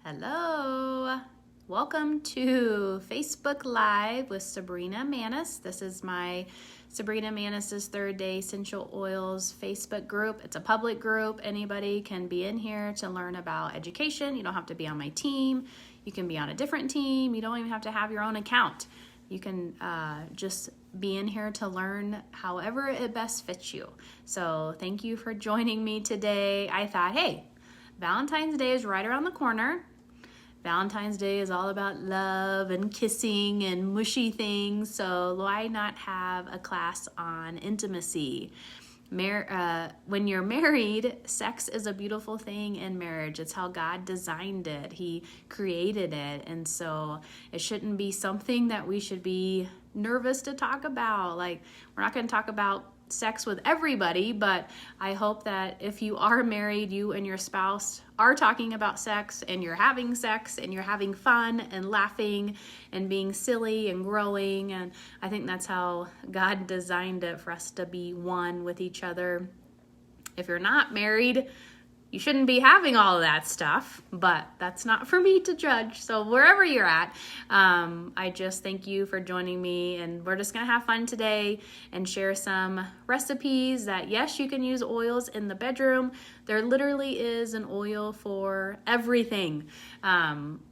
Hello, welcome to Facebook Live with Sabrina Maness. This is my Sabrina Maness's Third Day Essential Oils Facebook group. It's a public group. Anybody can be in here to learn about education. You don't have to be on my team. You can be on a different team. You don't even have to have your own account. You can just be in here to learn however it best fits you. So thank you for joining me today. I thought, hey, Valentine's Day is right around the corner. Valentine's Day is all about love and kissing and mushy things, so why not have a class on intimacy? When you're married, sex is a beautiful thing in marriage. It's how God designed it. He created it, and so it shouldn't be something that we should be nervous to talk about. Like, we're not going to talk about sex with everybody, but I hope that if you are married, you and your spouse are talking about sex and you're having fun and laughing and being silly and growing. And I think that's how God designed it, for us to be one with each other. If you're not married, you shouldn't be having all of that stuff, but that's not for me to judge. So wherever you're at, I just thank you for joining me, and we're just gonna have fun today and share some recipes that, yes, you can use oils in the bedroom. There literally is an oil for everything.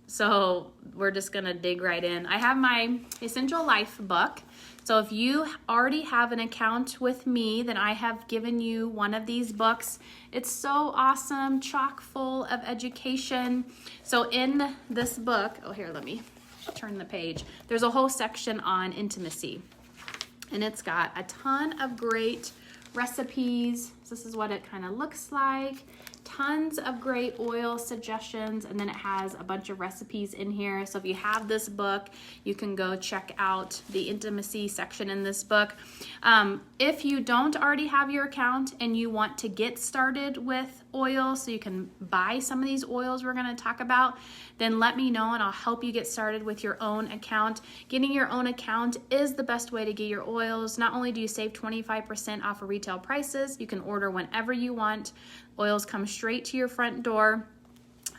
So we're just gonna dig right in. I have my Essential Life book. So if you already have an account with me, then I have given you one of these books. It's so awesome, chock full of education. So in this book, let me turn the page. There's a whole section on intimacy, and it's got a ton of great recipes. This is what it kind of looks like. Tons of great oil suggestions, and then it has a bunch of recipes in here. So if you have this book, you can go check out the intimacy section in this book. If you don't already have your account and you want to get started with oil, so you can buy some of these oils we're going to talk about, then let me know and I'll help you get started with your own account. Getting your own account is the best way to get your oils. Not only do you save 25% off of retail prices, you can order whenever you want. Oils come straight to your front door.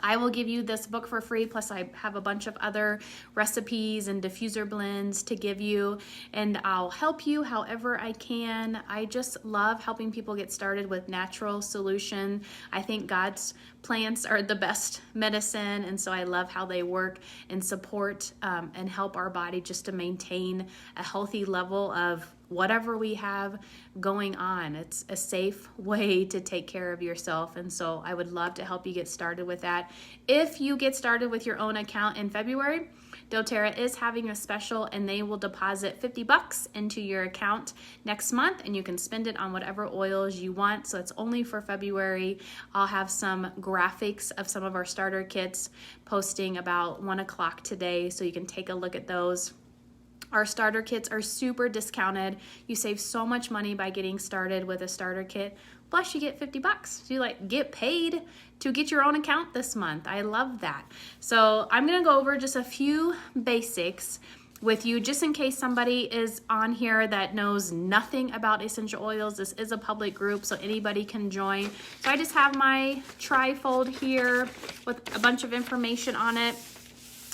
I will give you this book for free, plus I have a bunch of other recipes and diffuser blends to give you, and I'll help you however I can. I just love helping people get started with natural solution. I think God's plants are the best medicine, and so I love how they work and support and help our body just to maintain a healthy level of whatever we have going on. It's a safe way to take care of yourself, and so I would love to help you get started with that. If you get started with your own account in February, DoTerra is having a special, and they will deposit $50 into your account next month, and you can spend it on whatever oils you want. So it's only for February. I'll have some graphics of some of our starter kits posting about 1 o'clock today, so you can take a look at those. Our starter kits are super discounted. You save so much money by getting started with a starter kit. Plus you get $50. So you get paid to get your own account this month. I love that. So I'm gonna go over just a few basics with you, just in case somebody is on here that knows nothing about essential oils. This is a public group, so anybody can join. So I just have my trifold here with a bunch of information on it.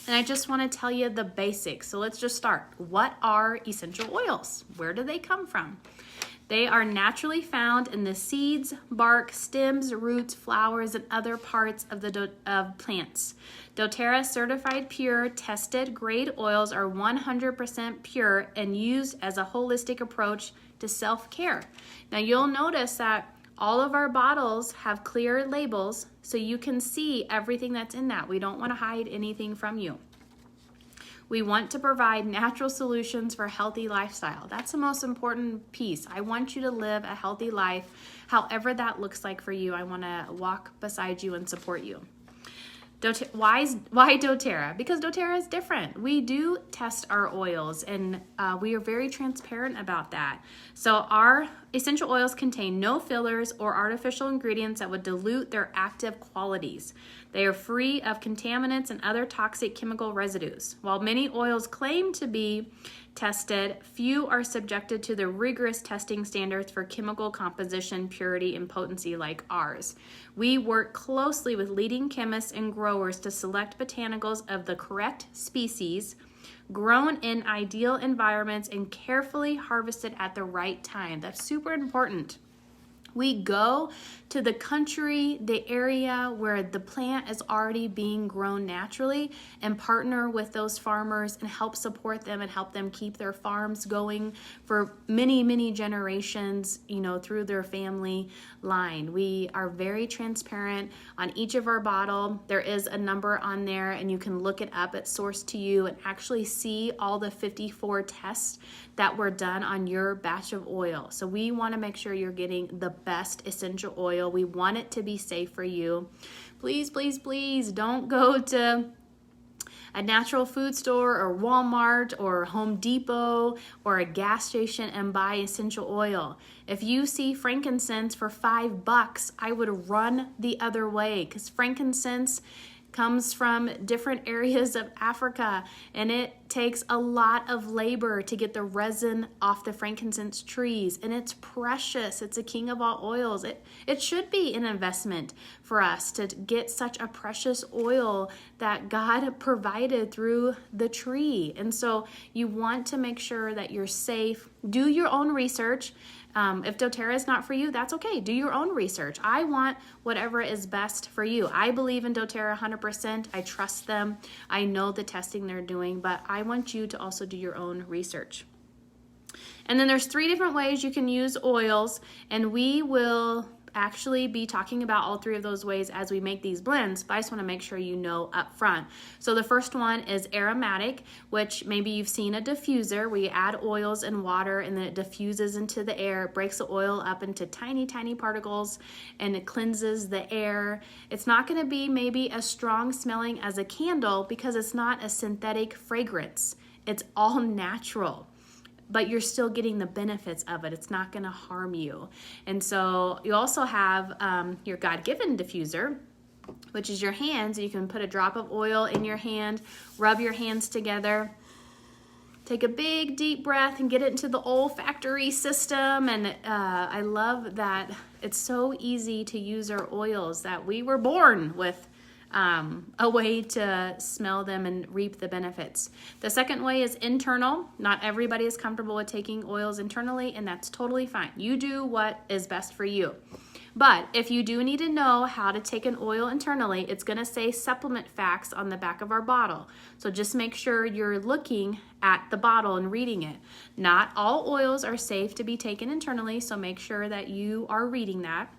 And I just want to tell you the basics. So let's just start. What are essential oils? Where do they come from? They are naturally found in the seeds, bark, stems, roots, flowers, and other parts of plants. DoTerra certified pure, tested grade oils are 100% pure and used as a holistic approach to self-care. Now you'll notice that all of our bottles have clear labels so you can see everything that's in that. We don't want to hide anything from you. We want to provide natural solutions for healthy lifestyle. That's the most important piece. I want you to live a healthy life, however that looks like for you. I want to walk beside you and support you. Why doTerra? Because doTerra is different. We do test our oils, and we are very transparent about that. So our essential oils contain no fillers or artificial ingredients that would dilute their active qualities. They are free of contaminants and other toxic chemical residues. While many oils claim to be tested, few are subjected to the rigorous testing standards for chemical composition, purity, and potency like ours. We work closely with leading chemists and growers growers to select botanicals of the correct species, grown in ideal environments, and carefully harvested at the right time. That's super important. We go to the country, the area where the plant is already being grown naturally, and partner with those farmers and help support them and help them keep their farms going for many, many generations, through their family line. We are very transparent on each of our bottle. There is a number on there, and you can look it up at Source to You and actually see all the 54 tests that were done on your batch of oil. So we want to make sure you're getting the best essential oil. We want it to be safe for you. Please, please, please don't go to a natural food store or Walmart or Home Depot or a gas station and buy essential oil. If you see frankincense for $5, I would run the other way, because frankincense comes from different areas of Africa, and it takes a lot of labor to get the resin off the frankincense trees, and it's precious. It's a king of all oils. It should be an investment for us to get such a precious oil that God provided through the tree. And so you want to make sure that you're safe. Do your own research. If doTerra is not for you, that's okay. Do your own research. I want whatever is best for you. I believe in doTerra 100%. I trust them. I know the testing they're doing, but I want you to also do your own research. And then there's 3 different ways you can use oils, and we will actually be talking about all 3 of those ways as we make these blends, but I just want to make sure you know up front. So the first one is aromatic, which maybe you've seen a diffuser where you add oils and water and then it diffuses into the air. It breaks the oil up into tiny, tiny particles and it cleanses the air. It's not going to be maybe as strong smelling as a candle because it's not a synthetic fragrance. It's all natural, but you're still getting the benefits of it. It's not going to harm you. And so you also have your God-given diffuser, which is your hands. You can put a drop of oil in your hand, rub your hands together, take a big deep breath and get it into the olfactory system. And I love that it's so easy to use our oils, that we were born with a way to smell them and reap the benefits. The second way is internal. Not everybody is comfortable with taking oils internally, and that's totally fine. You do what is best for you. But if you do need to know how to take an oil internally, it's going to say supplement facts on the back of our bottle. So just make sure you're looking at the bottle and reading it. Not all oils are safe to be taken internally, so make sure that you are reading that.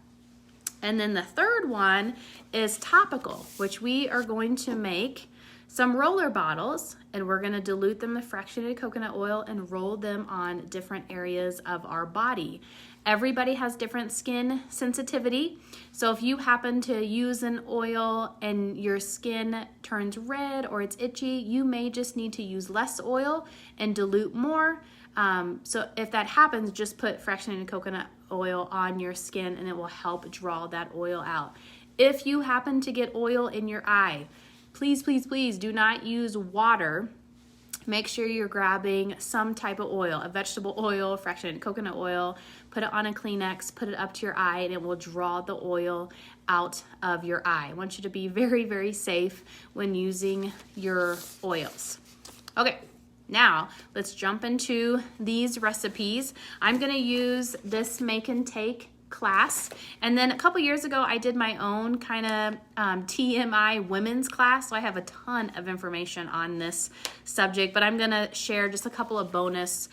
And then the third one is topical, which we are going to make some roller bottles, and we're going to dilute them with fractionated coconut oil and roll them on different areas of our body. Everybody has different skin sensitivity, so if you happen to use an oil and your skin turns red or it's itchy, you may just need to use less oil and dilute more. So if that happens, just put fractionated coconut oil on your skin and it will help draw that oil out. If you happen to get oil in your eye, please, please, please do not use water. Make sure you're grabbing some type of oil, a vegetable oil, fractionated coconut oil, put it on a Kleenex, put it up to your eye, and it will draw the oil out of your eye. I want you to be very, very safe when using your oils. Okay. Now, let's jump into these recipes. I'm going to use this Make and Take class. And then a couple years ago, I did my own kind of TMI women's class. So I have a ton of information on this subject, but I'm going to share just a couple of bonus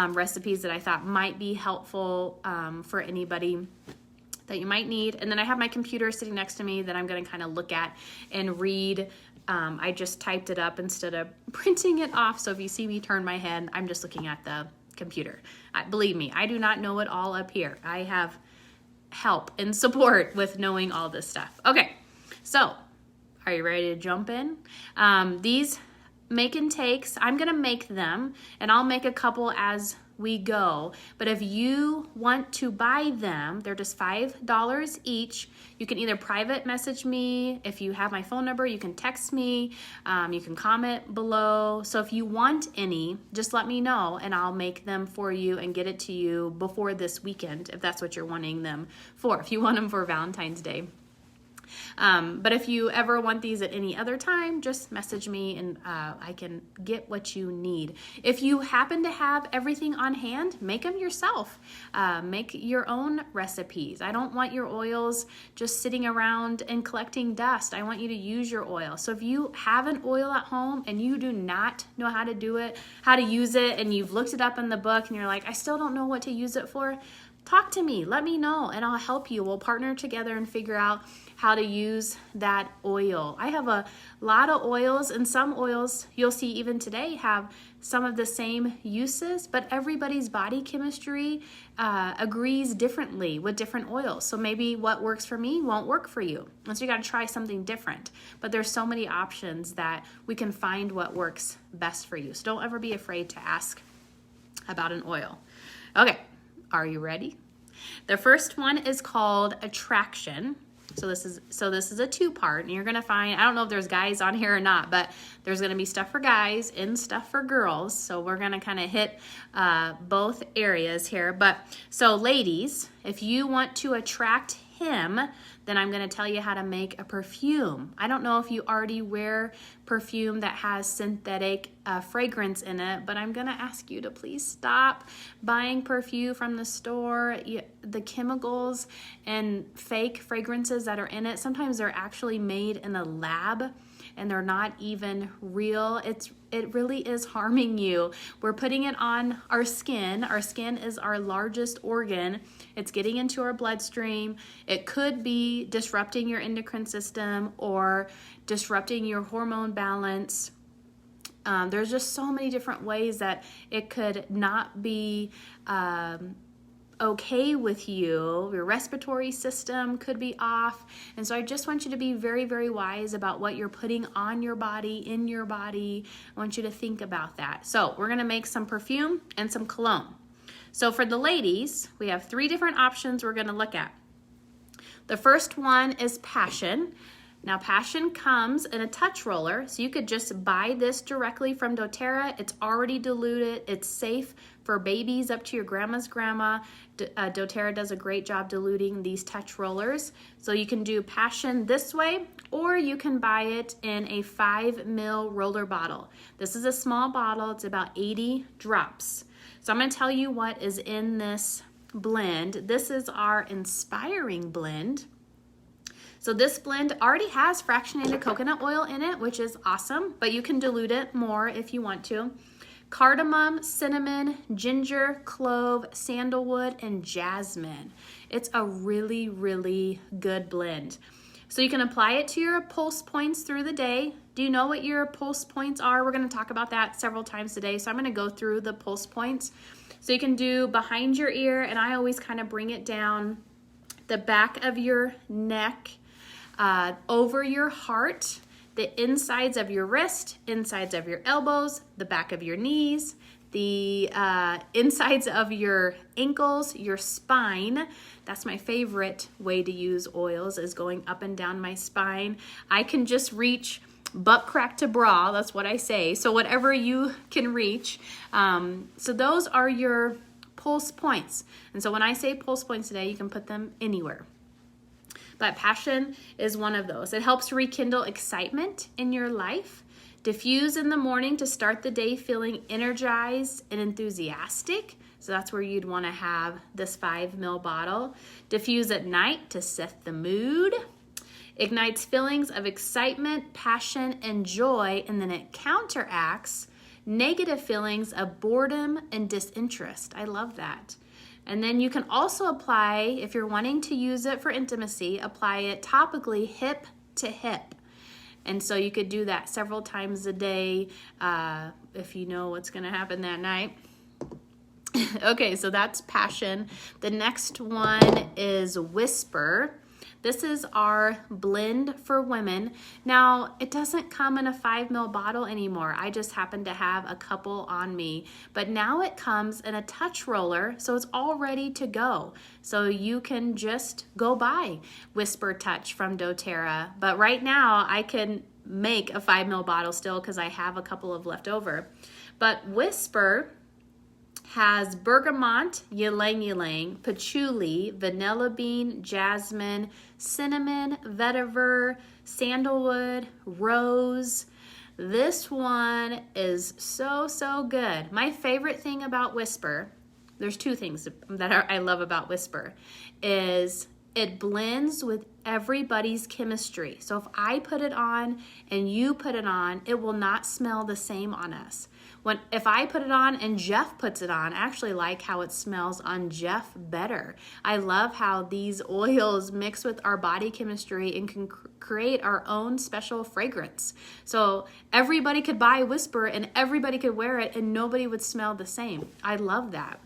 recipes that I thought might be helpful for anybody that you might need. And then I have my computer sitting next to me that I'm going to kind of look at and read. I just typed it up instead of printing it off. So if you see me turn my head, I'm just looking at the computer. Believe me, I do not know it all up here. I have help and support with knowing all this stuff. Okay, so are you ready to jump in? These Make and Takes, I'm going to make them, and I'll make a couple as we go. But if you want to buy them, they're just $5 each. You can either private message me. If you have my phone number, you can text me. You can comment below. So if you want any, just let me know and I'll make them for you and get it to you before this weekend, if that's what you're wanting them for, if you want them for Valentine's Day. But if you ever want these at any other time, just message me and I can get what you need. If you happen to have everything on hand, make them yourself. Make your own recipes. I don't want your oils just sitting around and collecting dust. I want you to use your oil. So if you have an oil at home and you do not know how to do it, how to use it, and you've looked it up in the book and you're like, I still don't know what to use it for, talk to me, let me know, and I'll help you. We'll partner together and figure out how to use that oil. I have a lot of oils, and some oils you'll see even today have some of the same uses, but everybody's body chemistry agrees differently with different oils. So maybe what works for me won't work for you. And so you got to try something different. But there's so many options that we can find what works best for you. So don't ever be afraid to ask about an oil. Okay. Are you ready? The first one is called Attraction. So this is a two-part, and you're gonna find, I don't know if there's guys on here or not, but there's gonna be stuff for guys and stuff for girls. So we're gonna kind of hit both areas here. But so ladies, if you want to attract him, then I'm going to tell you how to make a perfume. I don't know if you already wear perfume that has synthetic fragrance in it, but I'm going to ask you to please stop buying perfume from the store. The chemicals and fake fragrances that are in it, sometimes they're actually made in a lab and they're not even real. It really is harming you. We're putting it on our skin. Our skin is our largest organ. It's getting into our bloodstream. It could be disrupting your endocrine system or disrupting your hormone balance. There's just so many different ways that it could not be okay with you. Your respiratory system could be off. And so I just want you to be very, very wise about what you're putting on your body, in your body. I want you to think about that. So we're going to make some perfume and some cologne. So for the ladies, we have 3 different options we're going to look at. The first one is Passion. Now, Passion comes in a touch roller, so you could just buy this directly from doTerra. It's already diluted. It's safe for babies up to your grandma's grandma. doTerra does a great job diluting these touch rollers. So you can do Passion this way, or you can buy it in a 5 ml roller bottle. This is a small bottle. It's about 80 drops. So I'm going to tell you what is in this blend. This is our Inspiring blend. So this blend already has fractionated coconut oil in it, which is awesome, but you can dilute it more if you want to. Cardamom, cinnamon, ginger, clove, sandalwood, and jasmine. It's a really, really good blend. So you can apply it to your pulse points through the day. Do you know what your pulse points are? We're going to talk about that several times today. So I'm going to go through the pulse points. So you can do behind your ear, and I always kind of bring it down the back of your neck, over your heart, the insides of your wrist, insides of your elbows, the back of your knees, the insides of your ankles, your spine. That's my favorite way to use oils, is going up and down my spine. I can just reach butt crack to bra, that's what I say. So whatever you can reach. So those are your pulse points. And so when I say pulse points today, you can put them anywhere. But Passion is one of those. It helps rekindle excitement in your life. Diffuse in the morning to start the day feeling energized and enthusiastic. So that's where you'd want to have this 5 ml bottle. Diffuse at night to set the mood. Ignites feelings of excitement, passion, and joy, and then it counteracts negative feelings of boredom and disinterest. I love that. And then you can also apply, if you're wanting to use it for intimacy, apply it topically hip to hip. And so you could do that several times a day if you know what's going to happen that night. Okay, so that's Passion. The next one is Whisper. This is our blend for women. Now, it doesn't come in a 5 ml bottle anymore. I just happen to have a couple on me. But now it comes in a touch roller, so it's all ready to go. So you can just go buy Whisper Touch from doTerra. But right now, I can make a 5 ml bottle still because I have a couple of left over. But Whisper has bergamot, ylang ylang, patchouli, vanilla bean, jasmine, cinnamon, vetiver, sandalwood, rose. This one is so, so good. My favorite thing about Whisper, there's two things that I love about Whisper, is it blends with everybody's chemistry. So if I put it on and you put it on, it will not smell the same on us. If I put it on and Jeff puts it on, I actually like how it smells on Jeff better. I love how these oils mix with our body chemistry and can create our own special fragrance. So everybody could buy Whisper and everybody could wear it and nobody would smell the same. I love that.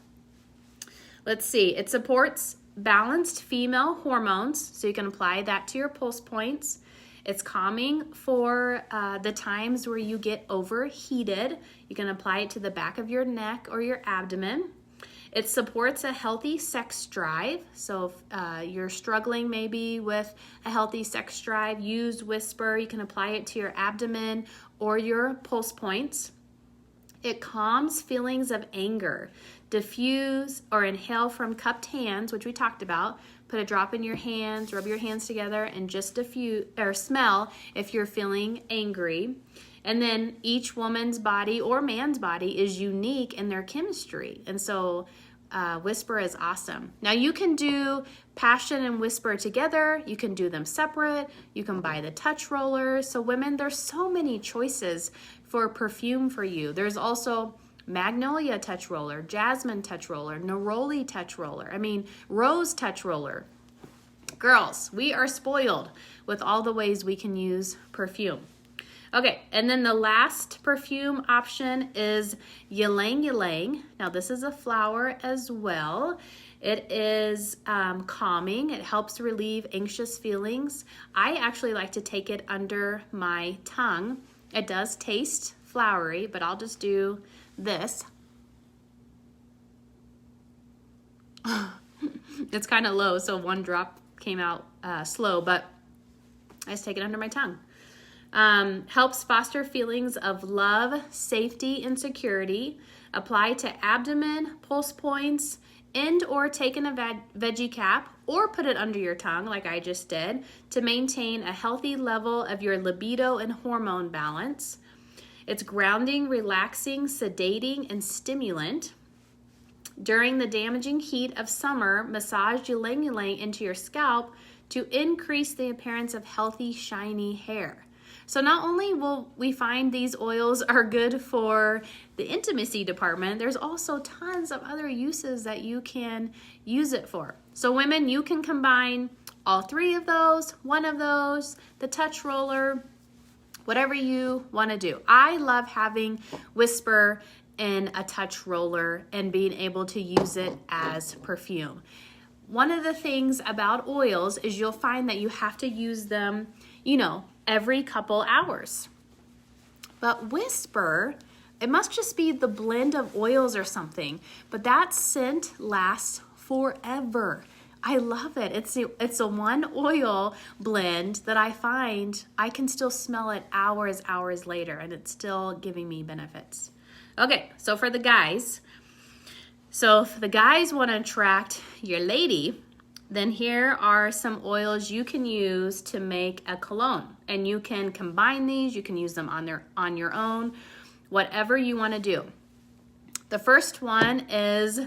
Let's see, it supports balanced female hormones, so you can apply that to your pulse points. It's calming for the times where you get overheated. You can apply it to the back of your neck or your abdomen. It supports a healthy sex drive. So if you're struggling maybe with a healthy sex drive, use Whisper. You can apply it to your abdomen or your pulse points. It calms feelings of anger. Diffuse or inhale from cupped hands, which we talked about. Put a drop in your hands, rub your hands together, and just diffuse or smell if you're feeling angry. And then each woman's body or man's body is unique in their chemistry. And so Whisper is awesome. Now you can do Passion and Whisper together. You can do them separate. You can buy the touch rollers. So women, there's so many choices for perfume for you. There's also Magnolia touch roller, Jasmine touch roller, Neroli touch roller, Rose touch roller. Girls, we are spoiled with all the ways we can use perfume. Okay, and then the last perfume option is Ylang Ylang. Now this is a flower as well. It is calming. It helps relieve anxious feelings. I actually like to take it under my tongue. It does taste flowery, but I'll just do this. It's kind of low, so one drop came out slow, but I just take it under my tongue. Helps foster feelings of love, safety, and security. Apply to abdomen, pulse points, and or take in a veggie cap or put it under your tongue like I just did to maintain a healthy level of your libido and hormone balance. It's grounding, relaxing, sedating, and stimulant. During the damaging heat of summer, massage ylang ylang into your scalp to increase the appearance of healthy, shiny hair. So not only will we find these oils are good for the intimacy department, there's also tons of other uses that you can use it for. So women, you can combine all three of those, one of those, the touch roller, whatever you want to do. I love having Whisper in a touch roller and being able to use it as perfume. One of the things about oils is you'll find that you have to use them, every couple hours. But Whisper, it must just be the blend of oils or something, but that scent lasts forever. I love it. It's a one oil blend that I find I can still smell it hours later, and it's still giving me benefits. Okay, so for the guys, if the guys want to attract your lady, then here are some oils you can use to make a cologne. And you can combine these, you can use them on your own, whatever you want to do. The first one is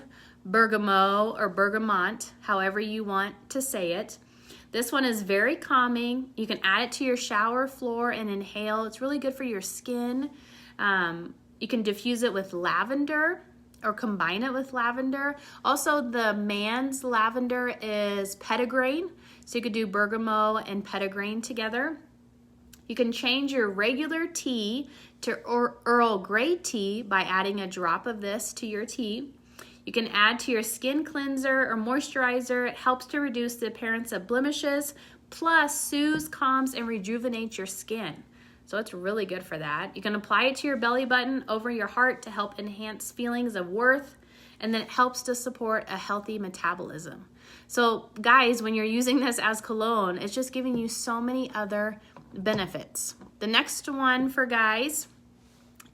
bergamot or bergamot, however you want to say it. This one is very calming. You can add it to your shower floor and inhale. It's really good for your skin. You can diffuse it with lavender or combine it with lavender. Also, the man's lavender is petitgrain, so you could do bergamot and petitgrain together. You can change your regular tea to Earl Grey tea by adding a drop of this to your tea. You can add to your skin cleanser or moisturizer. It helps to reduce the appearance of blemishes, plus soothes, calms, and rejuvenates your skin. So it's really good for that. You can apply it to your belly button over your heart to help enhance feelings of worth, and then it helps to support a healthy metabolism. So guys, when you're using this as cologne, it's just giving you so many other benefits. The next one for guys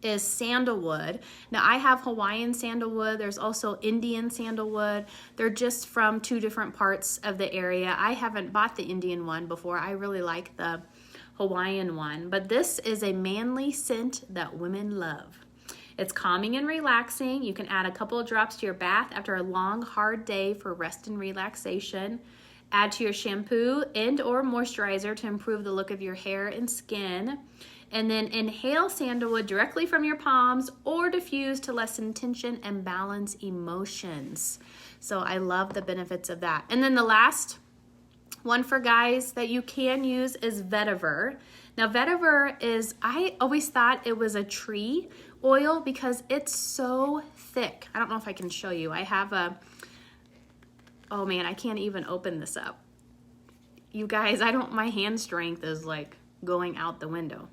is sandalwood. Now I have Hawaiian sandalwood. There's also Indian sandalwood. They're just from two different parts of the area. I haven't bought the Indian one before. I really like the Hawaiian one, but this is a manly scent that women love. It's calming and relaxing. You can add a couple of drops to your bath after a long, hard day for rest and relaxation. Add to your shampoo and or moisturizer to improve the look of your hair and skin. And then inhale sandalwood directly from your palms or diffuse to lessen tension and balance emotions. So I love the benefits of that. And then the last one for guys that you can use is vetiver. Now vetiver is, I always thought it was a tree oil because it's so thick. I don't know if I can show you. I have a, oh man, I can't even open this up. You guys, my hand strength is like going out the window.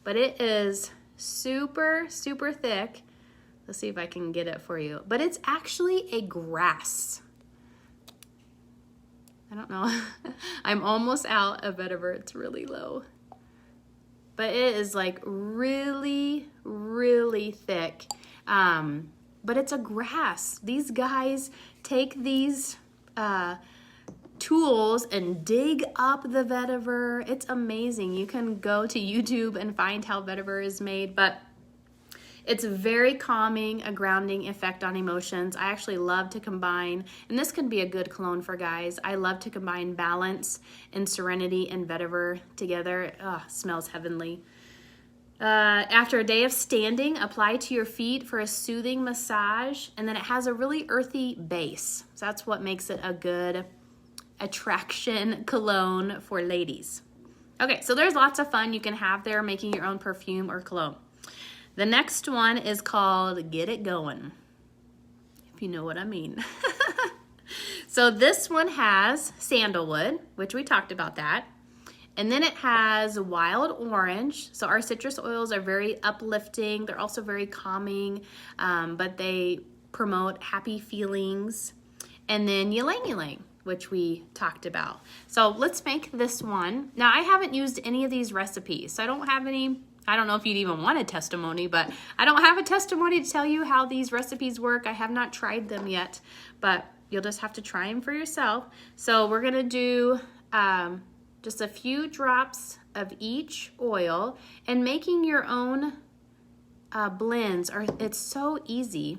But it is super, super thick. Let's see if I can get it for you. But it's actually a grass. I don't know. I'm almost out of vetiver. It's really low. But it is like really, really thick. But it's a grass. These guys take these tools and dig up the vetiver. It's amazing. You can go to YouTube and find how vetiver is made, but it's very calming, a grounding effect on emotions. I actually love to combine, and this can be a good cologne for guys. I love to combine balance and serenity and vetiver together. Smells heavenly. After a day of standing, apply to your feet for a soothing massage, and then it has a really earthy base. So that's what makes it a good attraction cologne for ladies. Okay, so there's lots of fun you can have there making your own perfume or cologne. The next one is called Get It Going, if you know what I mean. So this one has sandalwood, which we talked about that. And then it has wild orange. So our citrus oils are very uplifting. They're also very calming, but they promote happy feelings. And then ylang ylang, which we talked about. So let's make this one. Now I haven't used any of these recipes, so I don't have any, I don't know if you'd even want a testimony, but I don't have a testimony to tell you how these recipes work. I have not tried them yet, but you'll just have to try them for yourself. So we're gonna do just a few drops of each oil, and making your own blends it's so easy.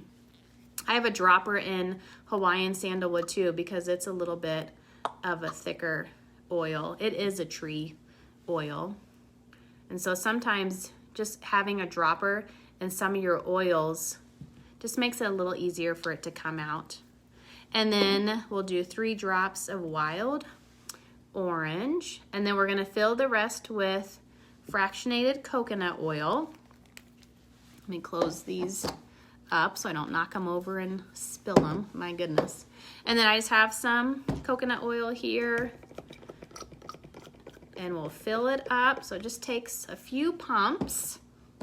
I have a dropper in Hawaiian sandalwood too because it's a little bit of a thicker oil. It is a tree oil. And so sometimes just having a dropper in some of your oils just makes it a little easier for it to come out. And then we'll do 3 drops of wild orange. And then we're gonna fill the rest with fractionated coconut oil. Let me close these up so I don't knock them over and spill them. My goodness. And then I just have some coconut oil here, and we'll fill it up. So it just takes a few pumps,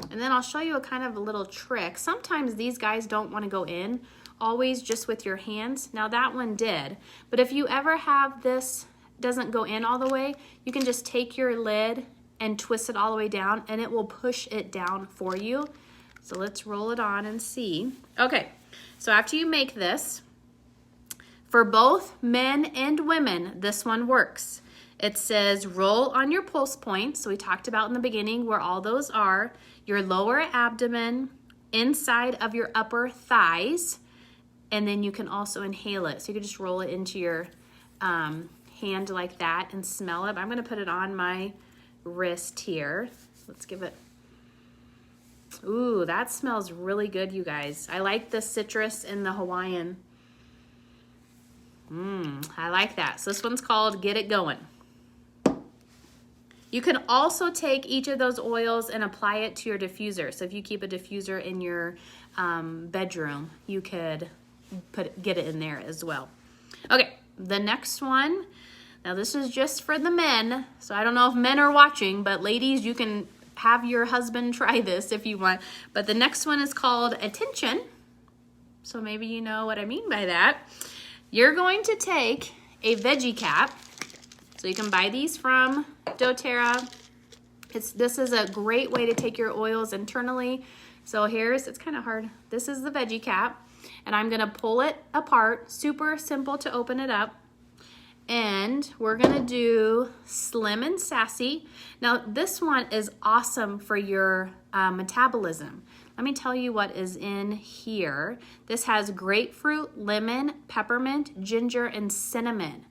and then I'll show you a kind of a little trick. Sometimes these guys don't want to go in always just with your hands. Now that one did, but if you ever have this doesn't go in all the way, you can just take your lid and twist it all the way down, and it will push it down for you. So let's roll it on and see. Okay, so after you make this, for both men and women, this one works. It says roll on your pulse points. So we talked about in the beginning where all those are. Your lower abdomen, inside of your upper thighs, and then you can also inhale it. So you can just roll it into your hand like that and smell it. I'm gonna put it on my wrist here. Let's give it. Ooh, that smells really good, you guys. I like the citrus and the Hawaiian. I like that. So this one's called Get It Going. You can also take each of those oils and apply it to your diffuser. So if you keep a diffuser in your bedroom, you could get it in there as well. Okay, the next one. Now this is just for the men. So I don't know if men are watching, but ladies, you can have your husband try this if you want. But the next one is called Attention. So maybe you know what I mean by that. You're going to take a veggie cap. So you can buy these from DoTerra. This is a great way to take your oils internally. So it's kind of hard. This is the veggie cap, and I'm gonna pull it apart. Super simple to open it up. And we're gonna do Slim and Sassy. Now this one is awesome for your metabolism. Let me tell you what is in here. This has grapefruit, lemon, peppermint, ginger, and cinnamon.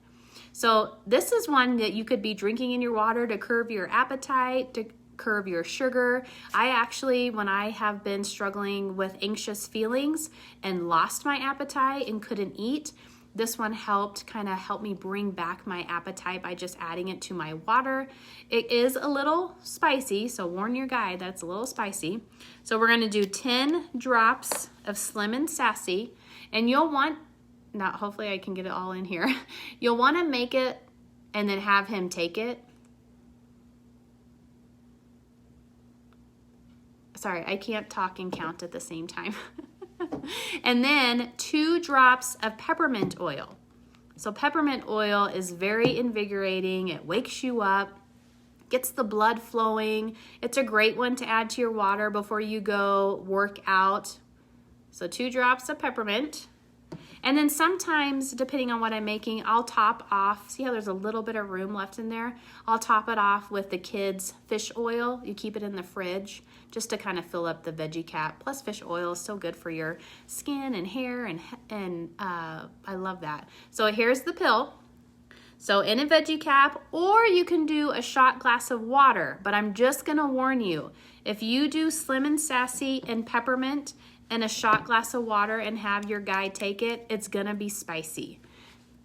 So this is one that you could be drinking in your water to curb your appetite, to curb your sugar. I actually, when I have been struggling with anxious feelings and lost my appetite and couldn't eat, this one helped help me bring back my appetite by just adding it to my water. It is a little spicy, so warn your guy that it's a little spicy. So we're gonna do 10 drops of Slim and Sassy, and you'll want, hopefully I can get it all in here. You'll wanna make it and then have him take it. Sorry, I can't talk and count at the same time. And then 2 drops of peppermint oil. So peppermint oil is very invigorating. It wakes you up, gets the blood flowing. It's a great one to add to your water before you go work out. So 2 drops of peppermint. And then sometimes, depending on what I'm making, I'll top off. See how there's a little bit of room left in there? I'll top it off with the kids' fish oil. You keep it in the fridge just to kind of fill up the veggie cap. Plus fish oil is so good for your skin and hair, and I love that. So here's the pill. So in a veggie cap, or you can do a shot glass of water, but I'm just gonna warn you, if you do Slim and Sassy and peppermint and a shot glass of water and have your guy take it, it's gonna be spicy.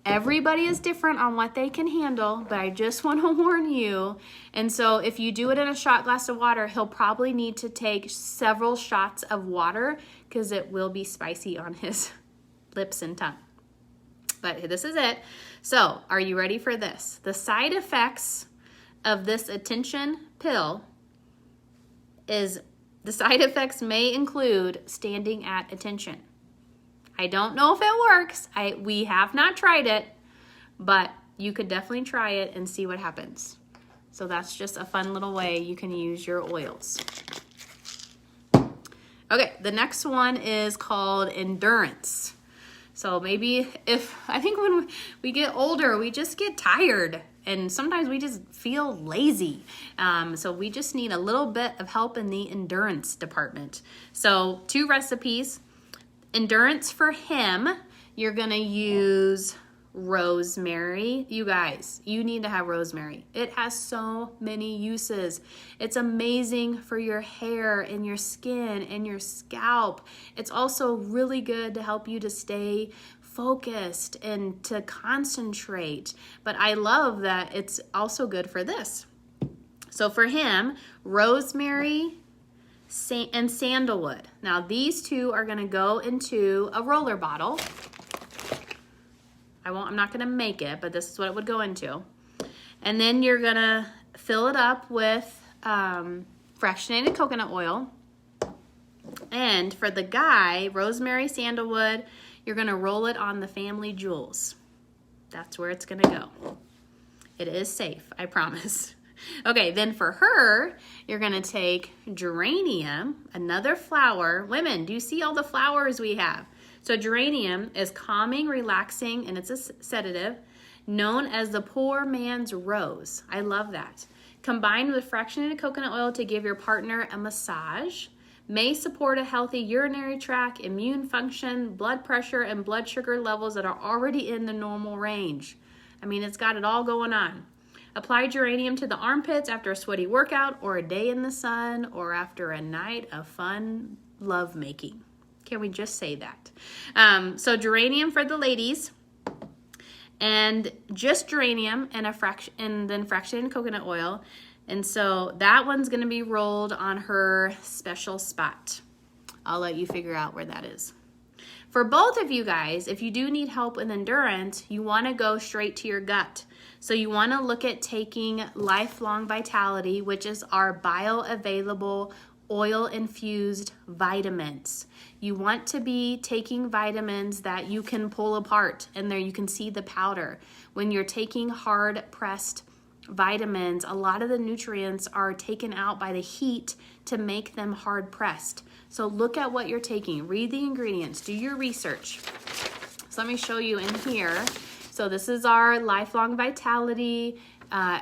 Everybody is different on what they can handle, but I just want to warn you. And so if you do it in a shot glass of water, he'll probably need to take several shots of water because it will be spicy on his lips and tongue. But this is it. So are you ready for this? The side effects of this attention pill is, the side effects may include standing at attention. I don't know if it works. We have not tried it, but you could definitely try it and see what happens. So that's just a fun little way you can use your oils. Okay, the next one is called Endurance. So maybe I think when we get older, we just get tired and sometimes we just feel lazy. So we just need a little bit of help in the endurance department. So 2 recipes. Endurance for him, you're gonna use rosemary. You guys, you need to have rosemary. It has so many uses. It's amazing for your hair and your skin and your scalp. It's also really good to help you to stay focused and to concentrate. But I love that it's also good for this. So for him, rosemary and sandalwood. Now these 2 are gonna go into a roller bottle. I'm not gonna make it, but this is what it would go into. And then you're gonna fill it up with fractionated coconut oil. And for the guy, rosemary, sandalwood, you're gonna roll it on the family jewels. That's where it's gonna go. It is safe, I promise. Okay, then for her, you're gonna take geranium, another flower. Women, do you see all the flowers we have? So geranium is calming, relaxing, and it's a sedative, known as the poor man's rose. I love that. Combined with fractionated coconut oil to give your partner a massage, may support a healthy urinary tract, immune function, blood pressure, and blood sugar levels that are already in the normal range. I mean, it's got it all going on. Apply geranium to the armpits after a sweaty workout or a day in the sun or after a night of fun lovemaking. Can we just say that? So geranium for the ladies, and just geranium and then fractionated coconut oil. And so that one's gonna be rolled on her special spot. I'll let you figure out where that is. For both of you guys, if you do need help with endurance, you wanna go straight to your gut. So you wanna look at taking Lifelong Vitality, which is our bioavailable oil-infused vitamins. You want to be taking vitamins that you can pull apart, and there you can see the powder. When you're taking hard-pressed vitamins, a lot of the nutrients are taken out by the heat to make them hard pressed. So look at what you're taking, read the ingredients, do your research. So let me show you in here. So this is our Lifelong Vitality.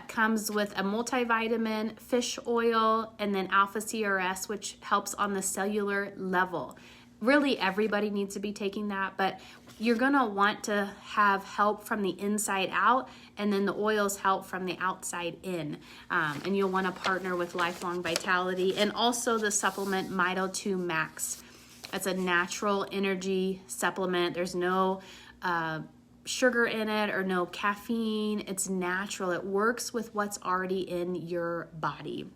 Comes with a multivitamin, fish oil, and then alpha CRS, which helps on the cellular level. Really, everybody needs to be taking that, but you're gonna want to have help from the inside out, and then the oils help from the outside in. And you'll wanna partner with Lifelong Vitality, and also the supplement Mito 2 Max. That's a natural energy supplement. There's no sugar in it or no caffeine. It's natural. It works with what's already in your body.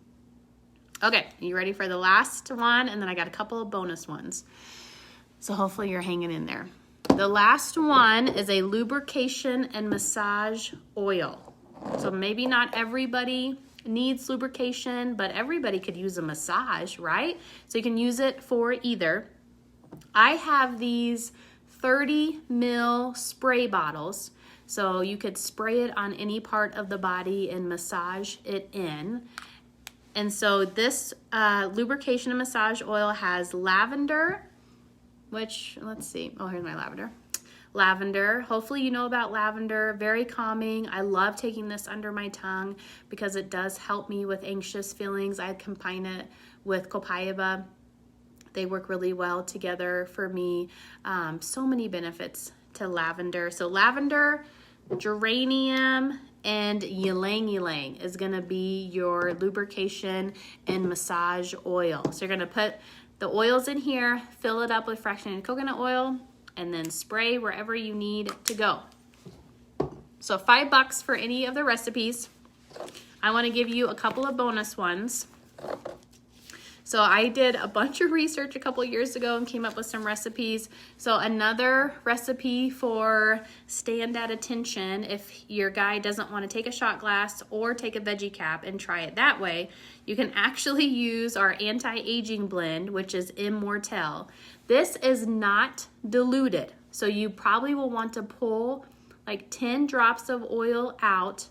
Okay, you ready for the last one? And then I got a couple of bonus ones. So hopefully you're hanging in there. The last one is a lubrication and massage oil. So maybe not everybody needs lubrication, but everybody could use a massage, right? So you can use it for either. I have these 30 ml spray bottles. So you could spray it on any part of the body and massage it in. And so this lubrication and massage oil has lavender, which, let's see. Oh, here's my lavender. Lavender. Hopefully you know about lavender. Very calming. I love taking this under my tongue because it does help me with anxious feelings. I combine it with copaiba. They work really well together for me. So many benefits to lavender. So lavender, geranium, and ylang ylang is gonna be your lubrication and massage oil. So you're gonna put the oils in here, fill it up with fractionated coconut oil, and then spray wherever you need to go. So $5 for any of the recipes. I wanna give you a couple of bonus ones. So I did a bunch of research a couple years ago and came up with some recipes. So another recipe for stand at attention, if your guy doesn't want to take a shot glass or take a veggie cap and try it that way, you can actually use our anti-aging blend, which is Immortelle. This is not diluted. So you probably will want to pull like 10 drops of oil out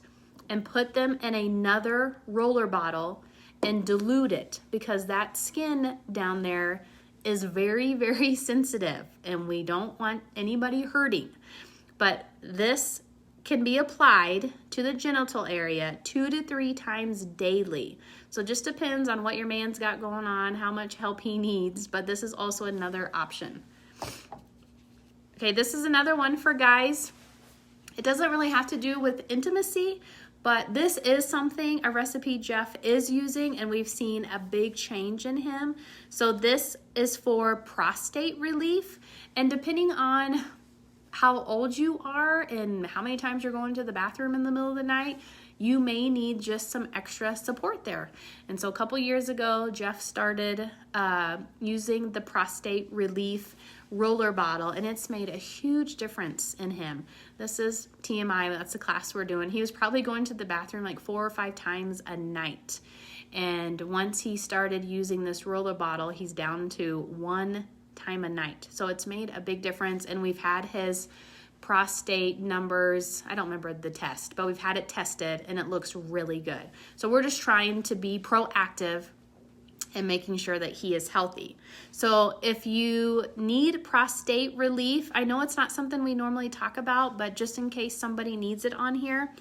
and put them in another roller bottle and dilute it, because that skin down there is very, very sensitive and we don't want anybody hurting. But this can be applied to the genital area 2 to 3 times daily. So it just depends on what your man's got going on, how much help he needs, but this is also another option. Okay, this is another one for guys. It doesn't really have to do with intimacy, but this is something, a recipe Jeff is using, and we've seen a big change in him. So this is for prostate relief, and depending on how old you are and how many times you're going to the bathroom in the middle of the night, you may need just some extra support there. And so a couple years ago, Jeff started using the prostate relief roller bottle, and it's made a huge difference in him. This is TMI, that's the class we're doing. He was probably going to the bathroom like 4 or 5 times a night. And once he started using this roller bottle, he's down to 1 time a night. So it's made a big difference, and we've had his prostate numbers, I don't remember the test, but we've had it tested and it looks really good. So we're just trying to be proactive and making sure that he is healthy. So if you need prostate relief, I know it's not something we normally talk about, but just in case somebody needs it on here,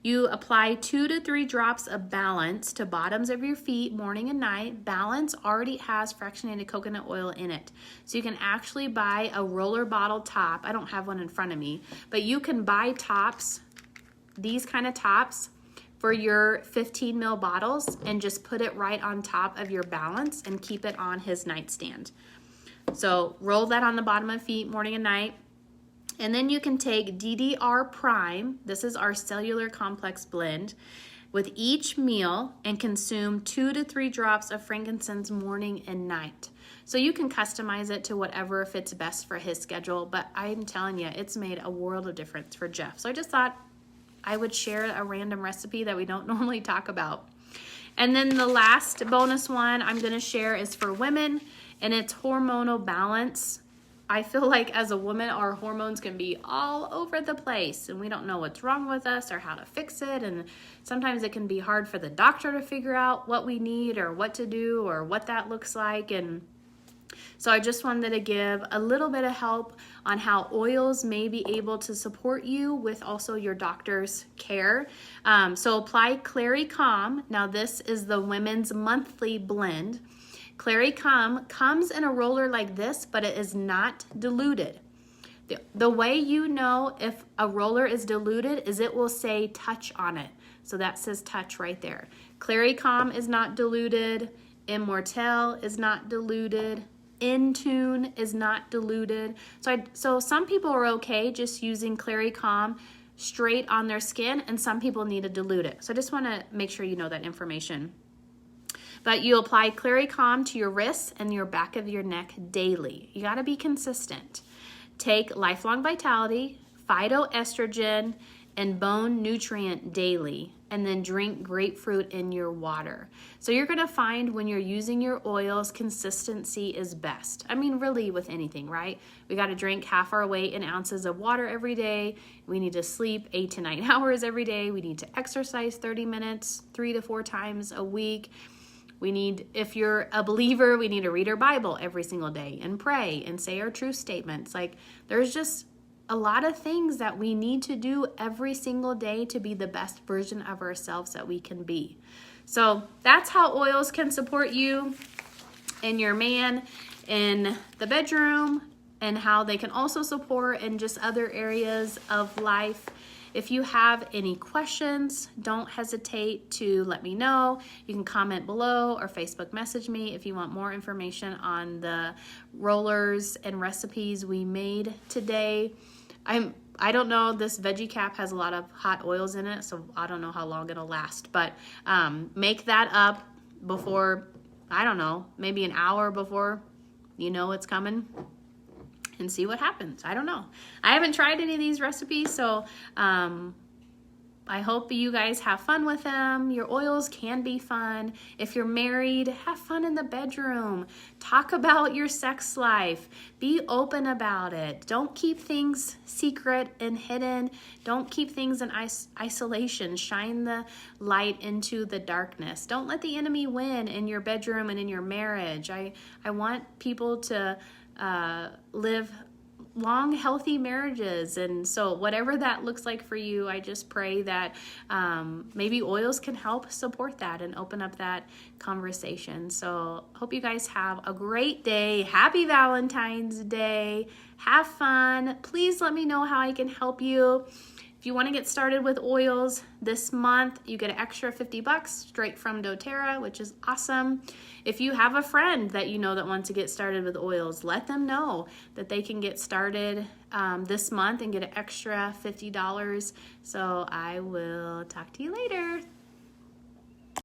you apply 2 to 3 drops of Balance to bottoms of your feet morning and night. Balance already has fractionated coconut oil in it. So you can actually buy a roller bottle top. I don't have one in front of me, but you can buy tops, these kind of tops, for your 15 ml bottles, and just put it right on top of your Balance and keep it on his nightstand. So roll that on the bottom of feet morning and night. And then you can take DDR Prime, this is our cellular complex blend, with each meal and consume 2 to 3 drops of frankincense morning and night. So you can customize it to whatever fits best for his schedule, but I'm telling you, it's made a world of difference for Jeff. So I just thought I would share a random recipe that we don't normally talk about. And then the last bonus one I'm gonna share is for women, and it's hormonal balance. I feel like as a woman, our hormones can be all over the place and we don't know what's wrong with us or how to fix it. And sometimes it can be hard for the doctor to figure out what we need or what to do or what that looks like. And so I just wanted to give a little bit of help on how oils may be able to support you with also your doctor's care. So apply Clary Calm. Now this is the women's monthly blend. Clary Calm comes in a roller like this, but it is not diluted. The way you know if a roller is diluted is it will say touch on it. So that says touch right there. Clary Calm is not diluted. Immortelle is not diluted. Intune is not diluted. So some people are okay just using Clary Calm straight on their skin, and some people need to dilute it. So I just want to make sure you know that information. But you apply Clary Calm to your wrists and your back of your neck daily. You got to be consistent. Take Lifelong Vitality, phytoestrogen, and bone nutrient daily, and then drink grapefruit in your water. So you're gonna find when you're using your oils, consistency is best. I mean, really with anything, right? We gotta drink half our weight in ounces of water every day. We need to sleep 8 to 9 hours every day. We need to exercise 30 minutes, 3 to 4 times a week. We need, if you're a believer, we need to read our Bible every single day and pray and say our truth statements. Like, there's just a lot of things that we need to do every single day to be the best version of ourselves that we can be. So that's how oils can support you and your man in the bedroom, and how they can also support in just other areas of life. If you have any questions, don't hesitate to let me know. You can comment below or Facebook message me if you want more information on the rollers and recipes we made today. I don't know, this veggie cap has a lot of hot oils in it, so I don't know how long it'll last, but make that up before, I don't know, maybe an hour before you know it's coming, and see what happens. I don't know. I haven't tried any of these recipes, so I hope you guys have fun with them. Your oils can be fun. If you're married, have fun in the bedroom. Talk about your sex life. Be open about it. Don't keep things secret and hidden. Don't keep things in isolation. Shine the light into the darkness. Don't let the enemy win in your bedroom and in your marriage. I want people to live long, healthy marriages. And so whatever that looks like for you, I just pray that maybe oils can help support that and open up that conversation. So hope you guys have a great day. Happy Valentine's Day. Have fun. Please let me know how I can help you. If you want to get started with oils this month, you get an extra $50 straight from doTerra, which is awesome. If you have a friend that you know that wants to get started with oils, let them know that they can get started this month and get an extra $50. So I will talk to you later.